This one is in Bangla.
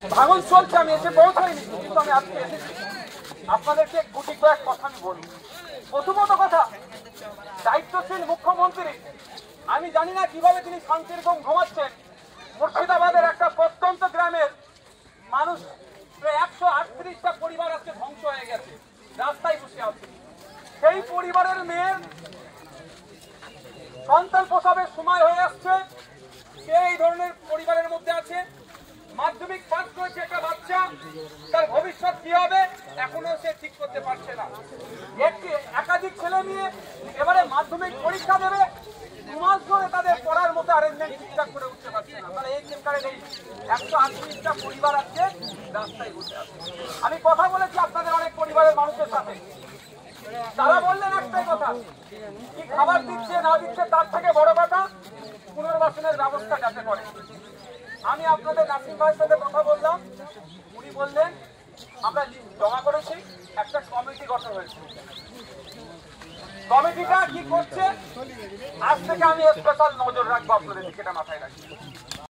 ভাঙন চলছে, আমি এসে পৌঁছাইনি, কিন্তু আমি আজকে এসেছি। আপনাদেরকে গুটি কয়েক কথা আমি বলি। প্রথমত কথা, দায়িত্বশীল মুখ্যমন্ত্রী, আমি জানি না কিভাবে তিনি শান্তির ঘুম ঘুমাচ্ছেন। মুর্শিদাবাদের একটা প্রত্যন্ত গ্রামের মানুষ, প্রায় 138টা পরিবার আজকে ধ্বংস হয়ে গেছে, রাস্তায় বসে আছে। সেই পরিবারের মেয়ের সন্তান প্রসবের সময় হয়ে আসছে, সে এই ধরনের পরিবারের মধ্যে আছে। মাধ্যমিক পাস করেছে একটা বাচ্চা, তার ভবিষ্যৎ কি হবে এখনো সে ঠিক করতে পারছে না। একাধিক ছেলে নিয়ে এবারে মাধ্যমিক পরীক্ষা দেবে, 2 মাস ধরে তাদের পড়ার মতো অ্যারেঞ্জমেন্ট ঠিকঠাক করে উঠতে পারছে না। তাহলে এই চিন্তায় এই 138টা পরিবার আজকে রাস্তায় বসে আছে। আমি কথা বলেছি আপনাদের অনেক পরিবারের মানুষের সাথে, তারা বললেন একটাই কথা, কি খাবার দিচ্ছে না দিচ্ছে তার থেকে বড় কথা পুনর্বাসনের ব্যবস্থা যাতে করে। আমি আপনাদের নাসিম ভাইয়ের সাথে কথা বললাম, উনি বললেন আমরা জমা করেছি, একটা কমিটি গঠন হয়েছে। কমিটিটা কি করছে আজ থেকে আমি স্পেশাল নজর রাখবো, আপনাদের দিকে এটা মাথায় রাখি।